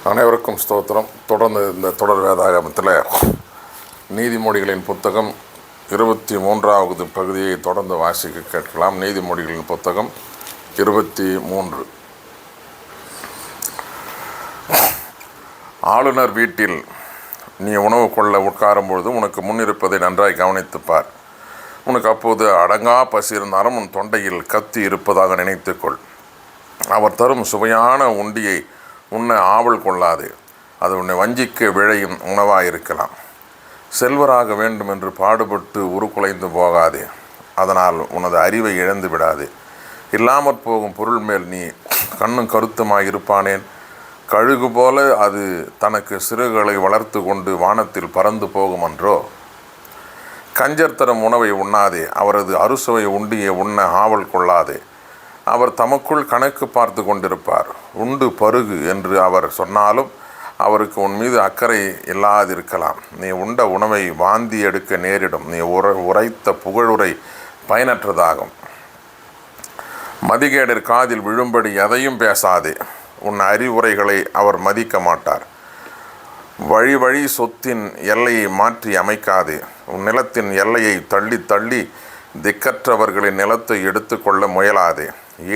அனைவருக்கும் ஸ்தோத்திரம். தொடர்ந்து இந்த தொடர் வேதாகமத்தில் நீதிமொழிகளின் புத்தகம் 23வது பகுதியை தொடர்ந்து வாசிக்க கேட்கலாம். நீதிமொழிகளின் புத்தகம் 23. ஆளுநர் வீட்டில் நீ உணவு கொள்ள உட்காரும்பொழுது உனக்கு முன்னிருப்பதை நன்றாய் கவனித்துப்பார். உனக்கு அப்போது அடங்கா பசி இருந்தாலும் உன் தொண்டையில் கத்தி இருப்பதாக நினைத்துக்கொள். அவர் தரும் சுவையான உண்டியை உன்னை ஆவல் கொள்ளாது, அது உன்னை வஞ்சிக்க விழையும் உணவாயிருக்கலாம். செல்வராக வேண்டும் என்று பாடுபட்டு உருக்குலைந்து போகாதே, அதனால் உனது அறிவை இழந்து விடாது. இல்லாமற் போகும் பொருள் மேல் நீ கண்ணும் கருத்துமாய் இருப்பானேன். கழுகு போல அது தனக்கு சிறுகளை வளர்த்து கொண்டு வானத்தில் பறந்து போகுமன்றோ. கஞ்சர் தரும் உணவை உண்ணாதே, அவரது அறுசுவை உண்டியை உண்ண ஆவல் கொள்ளாதே. அவர் தமக்குள் கணக்கு பார்த்து கொண்டிருப்பார். உண்டு பருகு என்று அவர் சொன்னாலும் அவருக்கு உன் மீது அக்கறை இல்லாதிருக்கலாம். நீ உண்ட உணவை வாந்தி எடுக்க நேரிடும். நீ உரைத்த புகழுரை பயனற்றதாகும். மதிகேடர் காதில் விழும்படி எதையும் பேசாதே. உன் அறிவுரைகளை அவர் மதிக்க மாட்டார். வழி வழி சொத்தின் எல்லையை மாற்றி அமைக்காதே. உன் நிலத்தின் எல்லையை தள்ளி தள்ளி திக்கற்றவர்களின் நிலத்தை எடுத்து கொள்ள முயலாதே.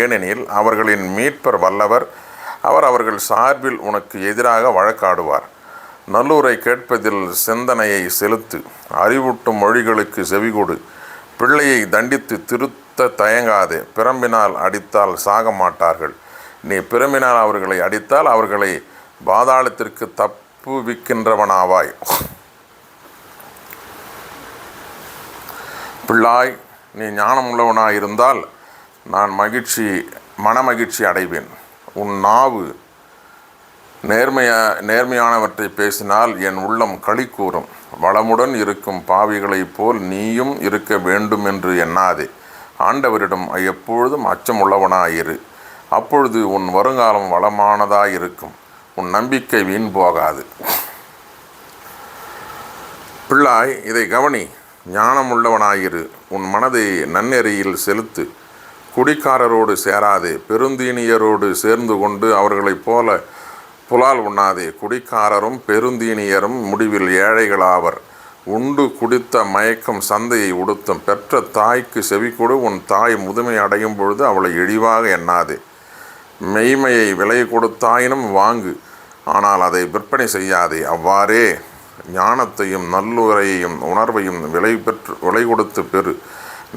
ஏனெனில் அவர்களின் மீட்பர் வல்லவர், அவர் அவர்கள் சார்பில் உனக்கு எதிராக வழக்காடுவார். நல்லூரை கேட்பதில் சிந்தனையை செலுத்து. அறிவூட்டும் மொழிகளுக்கு செவிகொடு. பிள்ளையை தண்டித்து திருத்த தயங்காதே. பிரம்பினால் அடித்தால் சாக மாட்டார்கள். நீ பிரம்பினால் அவர்களை அடித்தால் அவர்களை பாதாளத்திற்கு தப்புவிக்கின்றவனாவாய். பிள்ளாய், நீ ஞானமுள்ளவனாயிருந்தால் நான் மனமகிழ்ச்சி அடைவேன். உன் நாவு நேர்மையானவற்றை பேசினால் என் உள்ளம் களி கூறும். வளமுடன் இருக்கும் பாவிகளைப் போல் நீயும் இருக்க வேண்டும் என்று எண்ணாதே. ஆண்டவரிடம் எப்பொழுதும் அச்சமுள்ளவனாயிரு. அப்பொழுது உன் வருங்காலம் வளமானதாயிருக்கும். உன் நம்பிக்கை வீண் போகாது. பிள்ளாய், இதை கவனி, ஞானமுள்ளவனாயிரு. உன் மனதை நன்னெறியில் செலுத்து. குடிக்காரரோடு சேராதே. பெருந்தீனியரோடு சேர்ந்து கொண்டு அவர்களைப் போல புலால் உண்ணாதே. குடிக்காரரும் பெருந்தீனியரும் முடிவில் ஏழைகளாவர். உண்டு குடித்த மயக்கம் சந்தையை உடுத்தும். பெற்ற தாய்க்கு செவிகொடு. உன் தாய் முதுமை அடையும் பொழுது அவளை இழிவாக எண்ணாதே. மெய்மையை விலை கொடுத்தாயினும் வாங்கு, ஆனால் அதை விற்பனை செய்யாதே. அவ்வாறே ஞானத்தையும் நல்லுரையையும் உணர்வையும் விலை கொடுத்து பெறு.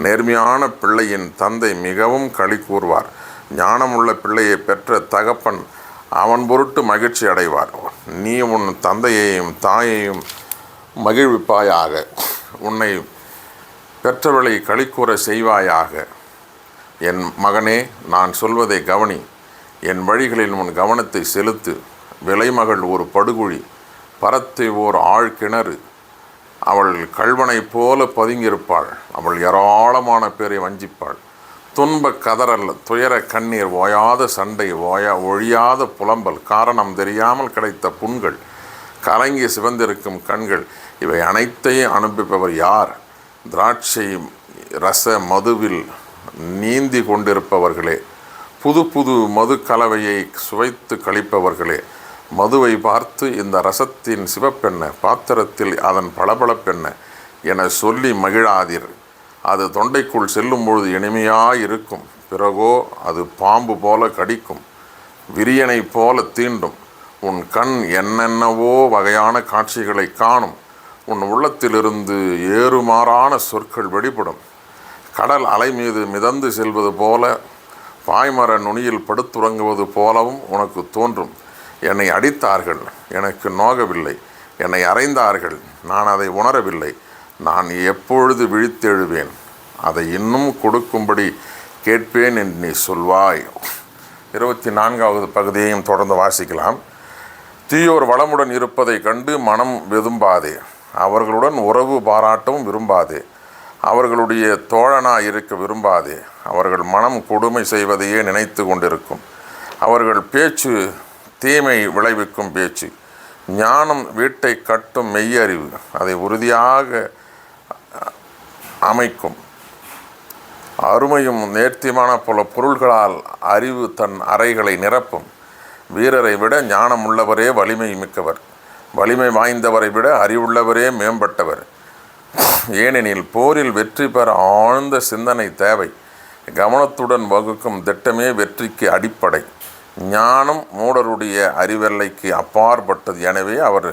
நேர்மையான பிள்ளையின் தந்தை மிகவும் களி கூறுவார். ஞானமுள்ள பிள்ளையை பெற்ற தகப்பன் அவன் பொருட்டு மகிழ்ச்சி அடைவார். நீ உன் தந்தையையும் தாயையும் மகிழ்விப்பாயாக. உன்னை பெற்றவளை களி கூற செய்வாயாக. என் மகனே, நான் சொல்வதை கவனி. என் வழிகளில் உன் கவனத்தை செலுத்து. விலைமகள் ஒரு படுகுழி, பரத்தை ஓர் ஆழ்கிணறு. அவள் கள்வனைப் போல பதுங்கியிருப்பாள். அவள் ஏராளமான பேரை வஞ்சிப்பாள். துன்ப கதறல், துயர கண்ணீர், ஓயாத சண்டை, ஒழியாத புலம்பல், காரணம் தெரியாமல் கிடைத்த புண்கள், கலங்கி சிவந்திருக்கும் கண்கள், இவை அனைத்தையும் அனுப்பிப்பவர் யார்? திராட்சை ரச மதுவில் நீந்தி கொண்டிருப்பவர்களே, புது புது மது கலவையை சுவைத்து கழிப்பவர்களே, மதுவை பார்த்து இந்த ரசத்தின் சிவப்பென்ன, பாத்திரத்தில் அதன் பளபளப்பென்ன என சொல்லி மகிழாதீர். அது தொண்டைக்குள் செல்லும் பொழுது இனிமையாயிருக்கும். பிறகோ அது பாம்பு போல கடிக்கும், விரியனை போல தீண்டும். உன் கண் என்னென்னவோ வகையான காட்சிகளை காணும். உன் உள்ளத்திலிருந்து ஏறுமாறான சொற்கள் வெளிப்படும். கடல் அலை மீது மிதந்து செல்வது போல, பாய்மர நுனியில் படுத்துறங்குவது போலவும் உனக்கு தோன்றும். என்னை அடித்தார்கள், எனக்கு நோகவில்லை. என்னை அறைந்தார்கள், நான் அதை உணரவில்லை. நான் எப்பொழுது விழித்தெழுவேன்? அதை இன்னும் கொடுக்கும்படி கேட்பேன் என்று நீ சொல்வாய். 24வது பகுதியையும் தொடர்ந்து வாசிக்கலாம். தீயோர் வளமுடன் இருப்பதை கண்டு மனம் விரும்பாதே. அவர்களுடன் உறவு பாராட்டவும் விரும்பாதே. அவர்களுடைய தோழனாய் இருக்க விரும்பாதே. அவர்கள் மனம் கொடுமை செய்வதையே நினைத்து கொண்டிருக்கும். அவர்கள் பேச்சு தீமை விளைவிக்கும் பேச்சு. ஞானம் வீட்டை கட்டும் மெய்யறிவு அதை உறுதியாக அமைக்கும். அருமையும் நேர்த்தியமான பல பொருள்களால் அறிவு தன் அறைகளை நிரப்பும். வீரரை விட ஞானமுள்ளவரே வலிமை மிக்கவர், வலிமை வாய்ந்தவரை விட அறிவுள்ளவரே மேம்பட்டவர். ஏனெனில் போரில் வெற்றி பெற ஆழ்ந்த சிந்தனை தேவை. கவனத்துடன் வகுக்கும் திட்டமே வெற்றிக்கு அடிப்படை. ஞானம் மூடருடைய அறிவெல்லைக்கு அப்பாற்பட்டது. எனவே அவர்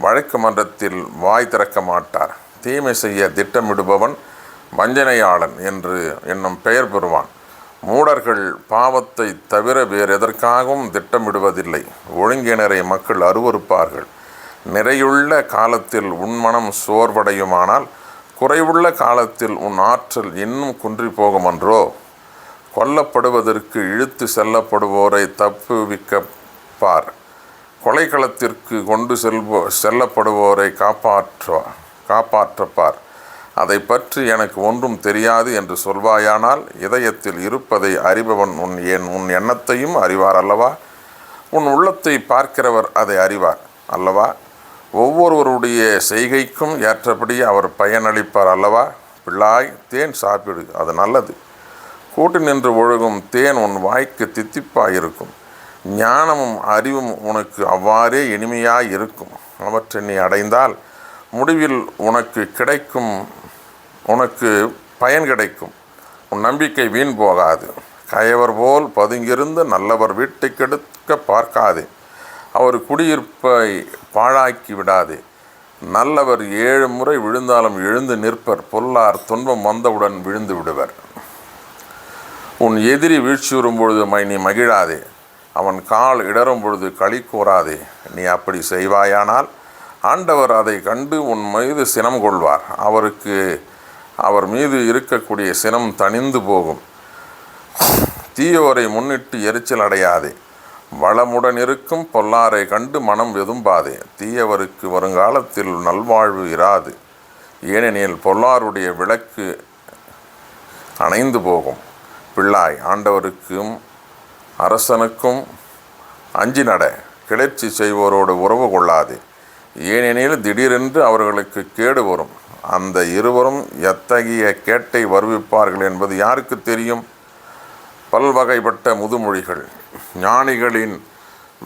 வழக்கு மன்றத்தில் வாய் திறக்க மாட்டார். தீமை செய்ய திட்டமிடுபவன் வஞ்சனையாளன் என்னும் பெயர் பெறுவான். மூடர்கள் பாவத்தை தவிர வேறு எதற்காகவும் திட்டமிடுவதில்லை. ஒழுங்கினரை மக்கள் அருவருப்பார்கள். நிறையுள்ள காலத்தில் உன் மனம் சோர்வடையுமானால் குறைவுள்ள காலத்தில் உன் ஆற்றல் இன்னும் குன்றி போகுமன்றோ? கொல்லப்படுவதற்கு இழுத்து செல்லப்படுவோரை தப்புவிக்கப்பார். கொலைக்களத்திற்கு கொண்டு செல்லப்படுவோரை காப்பாற்றப்பார். அதை பற்றி எனக்கு ஒன்றும் தெரியாது என்று சொல்வாயானால் இதயத்தில் இருப்பதை அறிபவன் உன் எண்ணத்தையும் அறிவார் அல்லவா? உன் உள்ளத்தை பார்க்கிறவர் அதை அறிவார் அல்லவா? ஒவ்வொருவருடைய செய்கைக்கும் ஏற்றபடி அவர் பயனளிப்பார் அல்லவா? பிள்ளாய், தேன் சாப்பிடு, அது நல்லது. கூட்டு நின்று ஒழுகும் தேன் உன் வாய்க்கு தித்திப்பாயிருக்கும். ஞானமும் அறிவும் உனக்கு அவ்வாறே இனிமையாய் இருக்கும். அவற்றை நீ அடைந்தால் முடிவில் உனக்கு பயன் கிடைக்கும். உன் நம்பிக்கை வீண் போகாது. கயவர் போல் பதுங்கிருந்து நல்லவர் வீட்டை கெடுக்க பார்க்காதே. அவர் குடியிருப்பை பாழாக்கி விடாதே. நல்லவர் 7 முறை விழுந்தாலும் எழுந்து நிற்பர். பொல்லார் துன்பம் வந்தவுடன் விழுந்து விடுவர். உன் எதிரி வீழ்ச்சியுறும் பொழுது நீ மகிழாதே. அவன் கால் இடரும் பொழுது களி கூறாதே. நீ அப்படி செய்வாயானால் ஆண்டவர் அதை கண்டு உன் மீது சினம் கொள்வார். அவர் மீது இருக்கக்கூடிய சினம் தணிந்து போகும். தீயோரை முன்னிட்டு எரிச்சல் அடையாதே. வளமுடன் இருக்கும் பொல்லாரை கண்டு மனம் வெதும்பாதே. தீயவருக்கு வருங்காலத்தில் நல்வாழ்வு இராது. ஏனெனில் பொல்லாருடைய விளக்கு அணைந்து போகும். பிள்ளாய், ஆண்டவருக்கும் அரசனுக்கும் அஞ்சி நட. கிளர்ச்சி செய்வோரோடு உறவு கொள்ளாதே. ஏனெனில் திடீரென்று அவர்களுக்கு கேடு வரும். அந்த இருவரும் எத்தகைய கேட்டை வருவிப்பார்கள் என்பது யாருக்கு தெரியும்? பல்வகைப்பட்ட முதுமொழிகள், ஞானிகளின்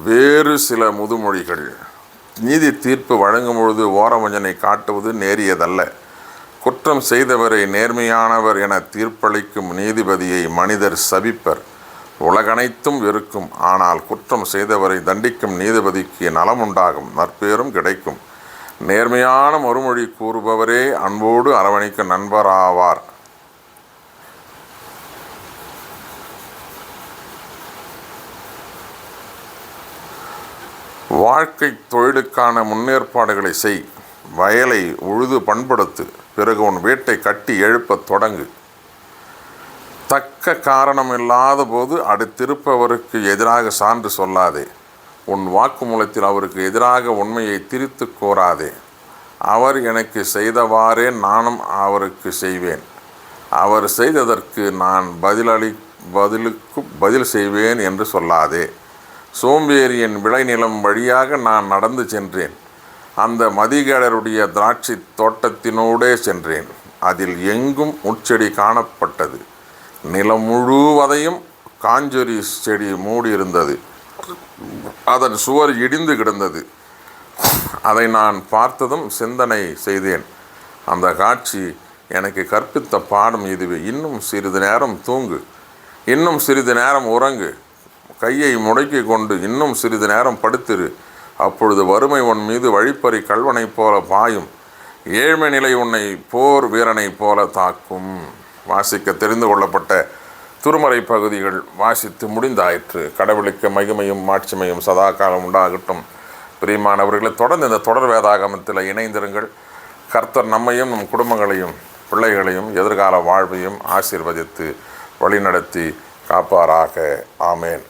வேறு சில முதுமொழிகள். நீதி தீர்ப்பு வழங்கும் பொழுது ஓரவஞ்சனை காட்டுவது நேரியதல்ல. குற்றம் செய்தவரை நேர்மையானவர் என தீர்ப்பளிக்கும் நீதிபதியை மனிதர் சபிப்பர். உலகனைத்தும் வெறுக்கும். ஆனால் குற்றம் செய்தவரை தண்டிக்கும் நீதிபதிக்கு நலமுண்டாகும், நற்பேரும் கிடைக்கும். நேர்மையான மறுமொழி கூறுபவரே அன்போடு அரவணைக்கும் நண்பராவார். வாழ்க்கை தொழிலுக்கான முன்னேற்பாடுகளை செய். வயலை உழுது பண்படுத்து. பிறகு உன் வீட்டை கட்டி எழுப்பத் தொடங்கு. தக்க காரணம் இல்லாத போது அடுத்திருப்பவருக்கு எதிராக சான்று சொல்லாதே. உன் வாக்குமூலத்தில் அவருக்கு எதிராக உண்மையை திரித்து கூறாதே. அவர் எனக்கு செய்தவாறே நானும் அவருக்கு செய்வேன். அவர் செய்ததற்கு நான் பதில் செய்வேன் என்று சொல்லாதே. சோம்பேறியின் விளைநிலம் வழியாக நான் நடந்து சென்றேன். அந்த மதிகேடருடைய திராட்சை தோட்டத்தினூடே சென்றேன். அதில் எங்கும் முட்செடி காணப்பட்டது. நிலம் முழுவதையும் காஞ்சொரி செடி மூடியிருந்தது. அதன் சுவர் இடிந்து கிடந்தது. அதை நான் பார்த்ததும் சிந்தனை செய்தேன். அந்த காட்சி எனக்கு கற்பித்த பாடம் இதுவே. இன்னும் சிறிது நேரம் தூங்கு, இன்னும் சிறிது நேரம் உறங்கு, கையை முடக்கி கொண்டு இன்னும் சிறிது நேரம் படுத்திரு. அப்பொழுது வறுமை உன் மீது வழிப்பறி கல்வனைப் போல பாயும். ஏழ்மை நிலை உன்னை போர் வீரனைப் போல தாக்கும். வாசிக்க தெரிந்து கொள்ளப்பட்ட திருமறை பகுதிகள் வாசித்து முடிந்தாயிற்று. கடவுளுக்கு மகிமையும் மாட்சிமையும் சதா காலம் உண்டாகட்டும். பிரியமானவர்களை, தொடர்ந்து இந்த தொடர் வேதாகமத்தில் இணைந்திருங்கள். கர்த்தர் நம்மையும் நம் குடும்பங்களையும் பிள்ளைகளையும் எதிர்கால வாழ்வையும் ஆசீர்வதித்து வழிநடத்தி காப்பாராக. ஆமேன்.